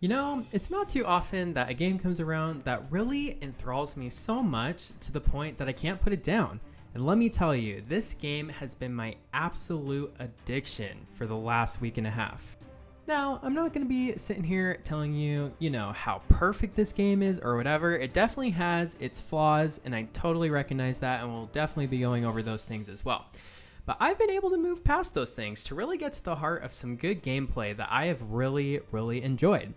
You know, it's not too often that a game comes around that really enthralls me so much to the point that I can't put it down. And let me tell you, this game has been my absolute addiction for the last week and a half. Now, I'm not going to be sitting here telling you, how perfect this game is or whatever. It definitely has its flaws, and I totally recognize that, and we'll definitely be going over those things as well. But I've been able to move past those things to really get to the heart of some good gameplay that I have really, really enjoyed.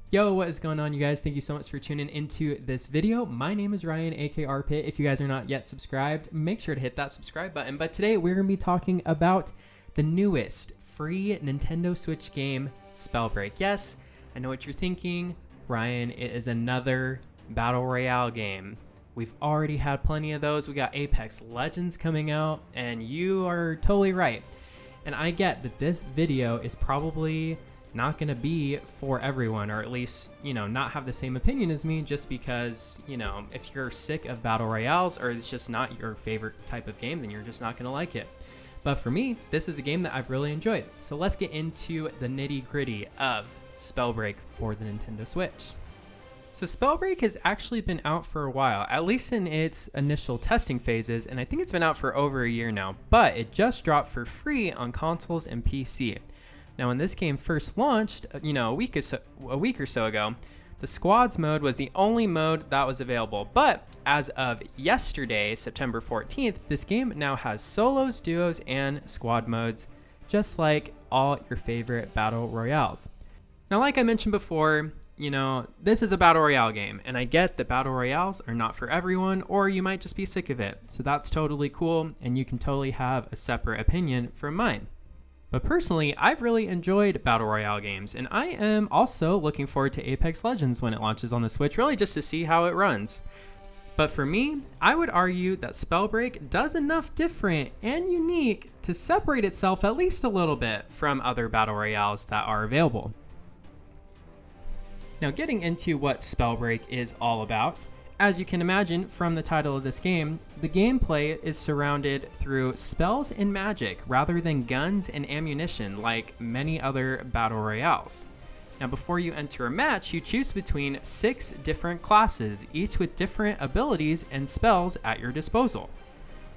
Yo, what is going on, you guys? Thank you so much for tuning into this video. My name is Ryan, aka Arpit. If you guys are not yet subscribed, make sure to hit that subscribe button. But today we're going to be talking about the newest free Nintendo Switch game, Spellbreak. Yes, I know what you're thinking. Ryan, it is another Battle Royale game. We've already had plenty of those. We got Apex Legends coming out, and you are totally right. And I get that this video is probably not going to be for everyone, or at least, not have the same opinion as me, just because, if you're sick of battle royales or it's just not your favorite type of game, then you're just not going to like it. But for me, this is a game that I've really enjoyed. So let's get into the nitty gritty of Spellbreak for the Nintendo Switch. So Spellbreak has actually been out for a while, at least in its initial testing phases, and I think it's been out for over a year now, but it just dropped for free on consoles and PC. Now, when this game first launched, a week or so ago, the squads mode was the only mode that was available. But as of yesterday, September 14th, this game now has solos, duos, and squad modes, just like all your favorite battle royales. Now, like I mentioned before, this is a battle royale game, and I get that battle royales are not for everyone, or you might just be sick of it. So that's totally cool, and you can totally have a separate opinion from mine. But personally, I've really enjoyed Battle Royale games, and I am also looking forward to Apex Legends when it launches on the Switch, really just to see how it runs. But for me, I would argue that Spellbreak does enough different and unique to separate itself at least a little bit from other Battle Royales that are available. Now, getting into what Spellbreak is all about, as you can imagine from the title of this game, the gameplay is surrounded through spells and magic rather than guns and ammunition like many other battle royales. Now, before you enter a match, you choose between 6 different classes, each with different abilities and spells at your disposal.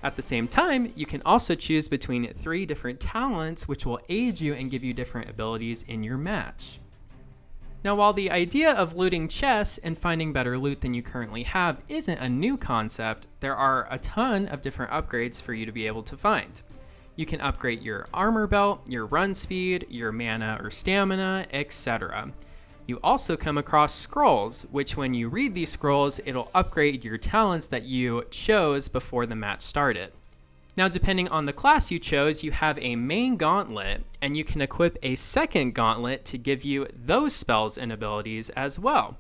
At the same time, you can also choose between 3 different talents which will aid you and give you different abilities in your match. Now, while the idea of looting chests and finding better loot than you currently have isn't a new concept, there are a ton of different upgrades for you to be able to find. You can upgrade your armor belt, your run speed, your mana or stamina, etc. You also come across scrolls, which when you read these scrolls, it'll upgrade your talents that you chose before the match started. Now, depending on the class you chose, you have a main gauntlet, and you can equip a second gauntlet to give you those spells and abilities as well.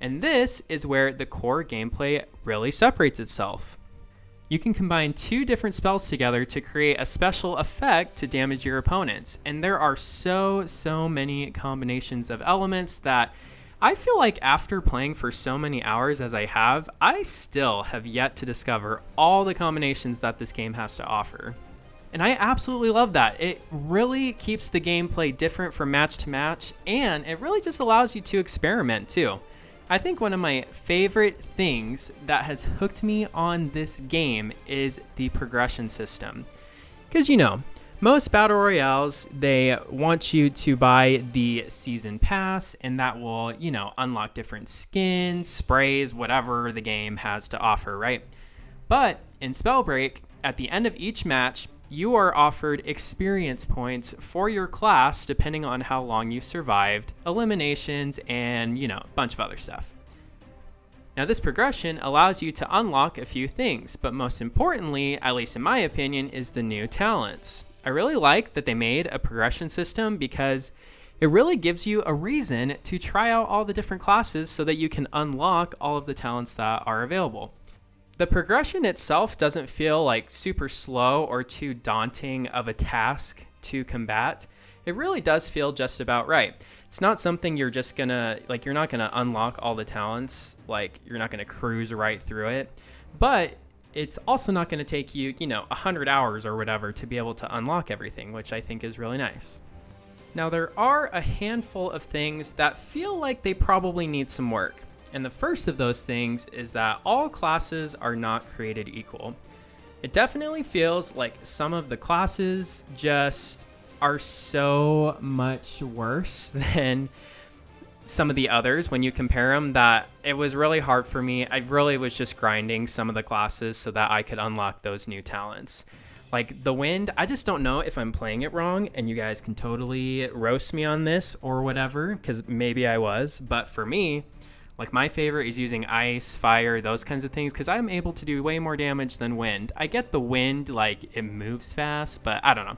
And this is where the core gameplay really separates itself. You can combine 2 different spells together to create a special effect to damage your opponents, and there are so many combinations of elements that I feel like after playing for so many hours as I have, I still have yet to discover all the combinations that this game has to offer. And I absolutely love that. It really keeps the gameplay different from match to match, and it really just allows you to experiment too. I think one of my favorite things that has hooked me on this game is the progression system. Because most battle royales, they want you to buy the season pass, and that will, unlock different skins, sprays, whatever the game has to offer, right? But in Spellbreak, at the end of each match, you are offered experience points for your class depending on how long you survived, eliminations, and, a bunch of other stuff. Now, this progression allows you to unlock a few things, but most importantly, at least in my opinion, is the new talents. I really like that they made a progression system because it really gives you a reason to try out all the different classes so that you can unlock all of the talents that are available. The progression itself doesn't feel like super slow or too daunting of a task to combat. It really does feel just about right. It's not something you're just gonna, you're not gonna unlock all the talents, you're not gonna cruise right through it, but it's also not going to take you, 100 hours or whatever to be able to unlock everything, which I think is really nice. Now, there are a handful of things that feel like they probably need some work. And the first of those things is that all classes are not created equal. It definitely feels like some of the classes just are so much worse than some of the others when you compare them that it was really hard for me. I really was just grinding some of the classes so that I could unlock those new talents. Like the wind, I just don't know if I'm playing it wrong, and you guys can totally roast me on this or whatever, because maybe I was. But for me, like my favorite is using ice, fire, those kinds of things, because I'm able to do way more damage than wind. I get the wind, like it moves fast, but I don't know.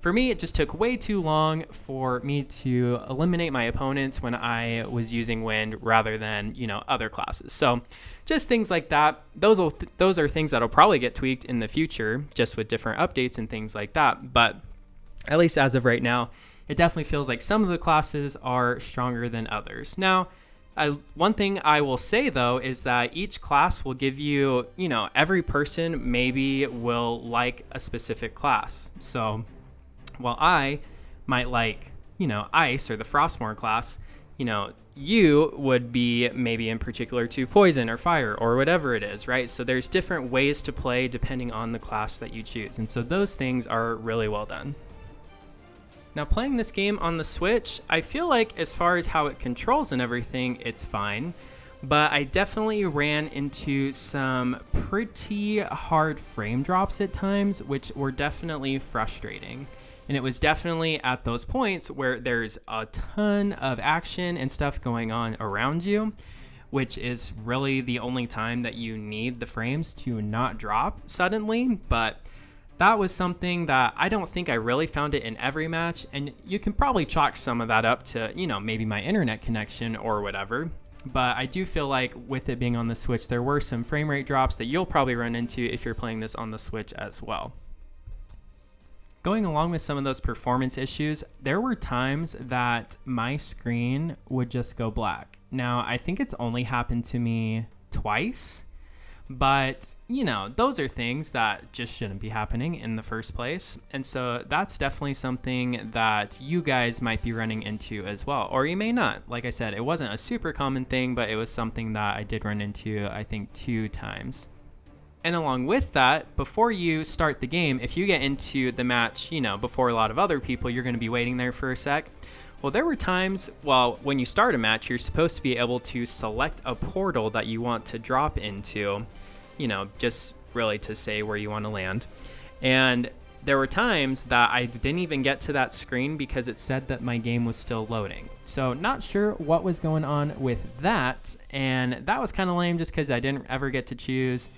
For me, it just took way too long for me to eliminate my opponents when I was using wind rather than, other classes. So just things like that. Those are things that'll probably get tweaked in the future, just with different updates and things like that. But at least as of right now, it definitely feels like some of the classes are stronger than others. Now, one thing I will say, though, is that each class will give you, every person maybe will like a specific class. So while I might like, ice or the Frostmourne class, you would be maybe in particular to poison or fire or whatever it is, right? So there's different ways to play depending on the class that you choose. And so those things are really well done. Now, playing this game on the Switch, I feel like as far as how it controls and everything, it's fine. But I definitely ran into some pretty hard frame drops at times, which were definitely frustrating. And it was definitely at those points where there's a ton of action and stuff going on around you, which is really the only time that you need the frames to not drop suddenly. But that was something that I don't think I really found it in every match. And you can probably chalk some of that up to, maybe my internet connection or whatever. But I do feel like with it being on the Switch, there were some frame rate drops that you'll probably run into if you're playing this on the Switch as well. Going along with some of those performance issues, there were times that my screen would just go black. Now, I think it's only happened to me twice, but, those are things that just shouldn't be happening in the first place. And so that's definitely something that you guys might be running into as well, or you may not. Like I said, it wasn't a super common thing, but it was something that I did run into, I think, 2 times. And along with that, before you start the game, if you get into the match, before a lot of other people, you're going to be waiting there for a sec. Well, there were times, when you start a match, you're supposed to be able to select a portal that you want to drop into, just really to say where you want to land. And there were times that I didn't even get to that screen because it said that my game was still loading. So not sure what was going on with that. And that was kind of lame just because I didn't ever get to choose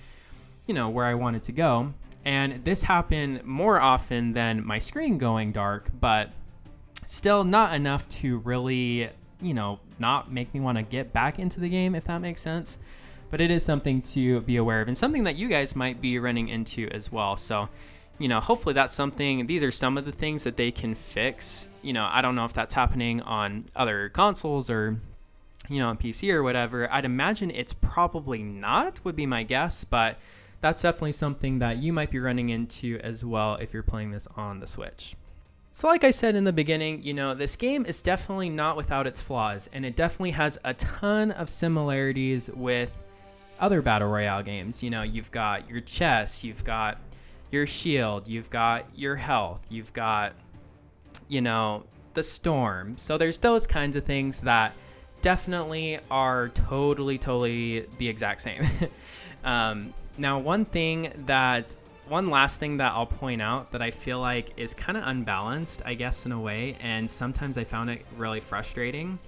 where I wanted to go. And this happened more often than my screen going dark, but still not enough to really, not make me want to get back into the game, if that makes sense. But it is something to be aware of and something that you guys might be running into as well. So, hopefully that's something, these are some of the things that they can fix. I don't know if that's happening on other consoles or, on PC or whatever. I'd imagine it's probably not, would be my guess, but that's definitely something that you might be running into as well if you're playing this on the Switch. So like I said in the beginning, this game is definitely not without its flaws, and it definitely has a ton of similarities with other Battle Royale games. You've got your chest, you've got your shield, you've got your health, you've got, the storm. So there's those kinds of things that definitely are totally the exact same. Now, one last thing that I'll point out that I feel like is kind of unbalanced, I guess, in a way, and sometimes I found it really frustrating,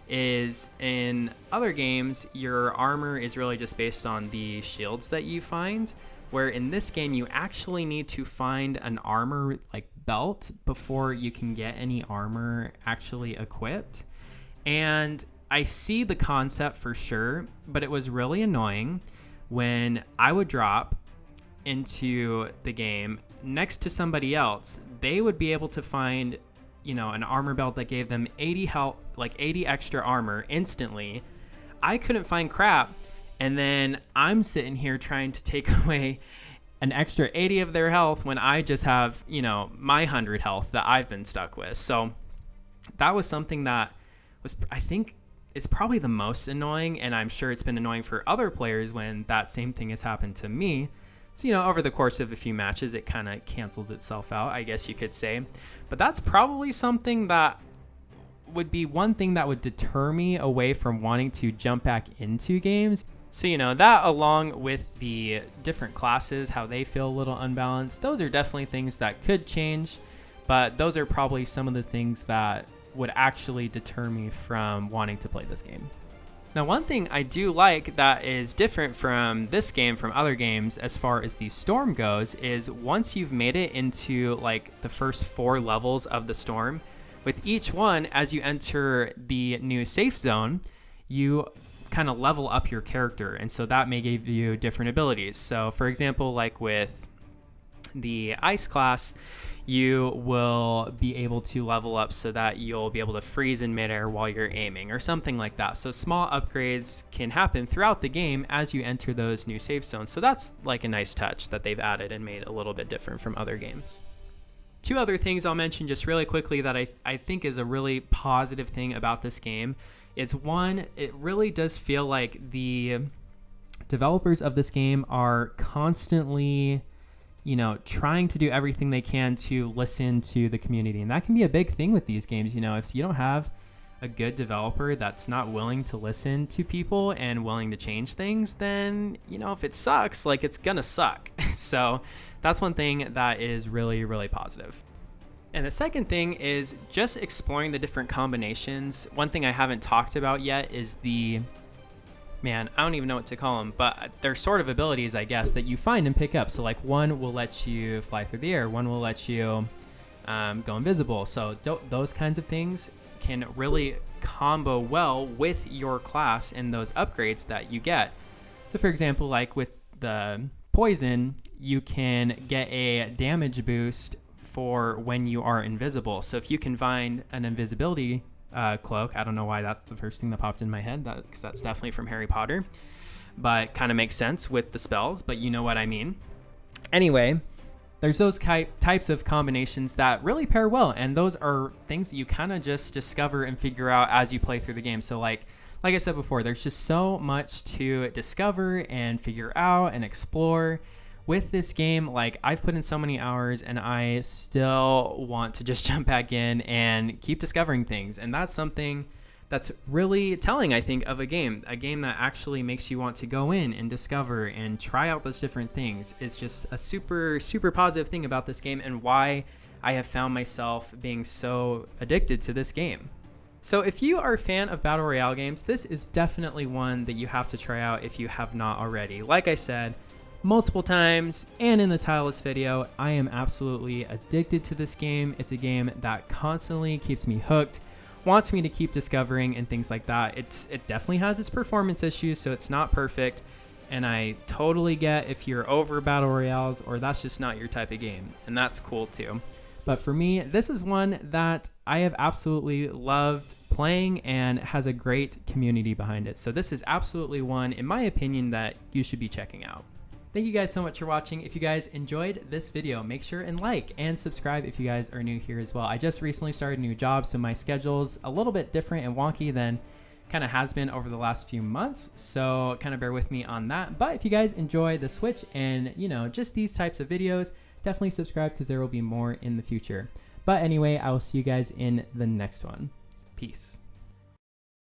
is in other games, your armor is really just based on the shields that you find, where in this game, you actually need to find an armor belt before you can get any armor actually equipped. And I see the concept for sure, but it was really annoying when I would drop into the game next to somebody else. They would be able to find, an armor belt that gave them 80 health, 80 extra armor instantly. I couldn't find crap. And then I'm sitting here trying to take away an extra 80 of their health when I just have, my 100 health that I've been stuck with. So that was something that was, I think, is probably the most annoying, and I'm sure it's been annoying for other players when that same thing has happened to me. So, over the course of a few matches, it kind of cancels itself out, I guess you could say. But that's probably something that would be one thing that would deter me away from wanting to jump back into games. So, that along with the different classes, how they feel a little unbalanced, those are definitely things that could change. But those are probably some of the things that would actually deter me from wanting to play this game. Now, one thing I do like that is different from this game from other games as far as the storm goes is once you've made it into like the first 4 levels of the storm, with each one, as you enter the new safe zone, you kind of level up your character. And so that may give you different abilities. So for example, like with the ice class, you will be able to level up so that you'll be able to freeze in midair while you're aiming or something like that. So small upgrades can happen throughout the game as you enter those new safe zones. So that's like a nice touch that they've added and made a little bit different from other games. 2 other things I'll mention just really quickly that I think is a really positive thing about this game is, one, it really does feel like the developers of this game are constantly trying to do everything they can to listen to the community. And that can be a big thing with these games. If you don't have a good developer that's not willing to listen to people and willing to change things, then, if it sucks, like it's gonna suck. So that's one thing that is really, really positive. And the second thing is just exploring the different combinations. One thing I haven't talked about yet is I don't even know what to call them, but they're sort of abilities, I guess, that you find and pick up. So like one will let you fly through the air, one will let you go invisible. So those kinds of things can really combo well with your class and those upgrades that you get. So for example, like with the poison, you can get a damage boost for when you are invisible. So if you can find an invisibility cloak. I don't know why that's the first thing that popped in my head, because that's definitely from Harry Potter, but kind of makes sense with the spells, but you know what I mean. Anyway, there's those types of combinations that really pair well, and those are things that you kind of just discover and figure out as you play through the game. So like I said before, there's just so much to discover and figure out and explore with this game. Like, I've put in so many hours and I still want to just jump back in and keep discovering things. And that's something that's really telling, I think, of a game that actually makes you want to go in and discover and try out those different things. Is just a super, super positive thing about this game and why I have found myself being so addicted to this game. So if you are a fan of Battle Royale games, this is definitely one that you have to try out if you have not already. Like I said multiple times and in the title of this video, I am absolutely addicted to this game. It's a game that constantly keeps me hooked, wants me to keep discovering and things like that. It definitely has its performance issues, so it's not perfect, and I totally get if you're over Battle Royales or that's just not your type of game, and that's cool too. But for me, this is one that I have absolutely loved playing and has a great community behind it. So this is absolutely one, in my opinion, that you should be checking out. Thank you guys so much for watching. If you guys enjoyed this video, make sure and like and subscribe if you guys are new here as well. I just recently started a new job, so my schedule's a little bit different and wonky than kind of has been over the last few months, so kind of bear with me on that. But if you guys enjoy the Switch and, you know, just these types of videos, definitely subscribe because there will be more in the future. But anyway, I will see you guys in the next one. Peace.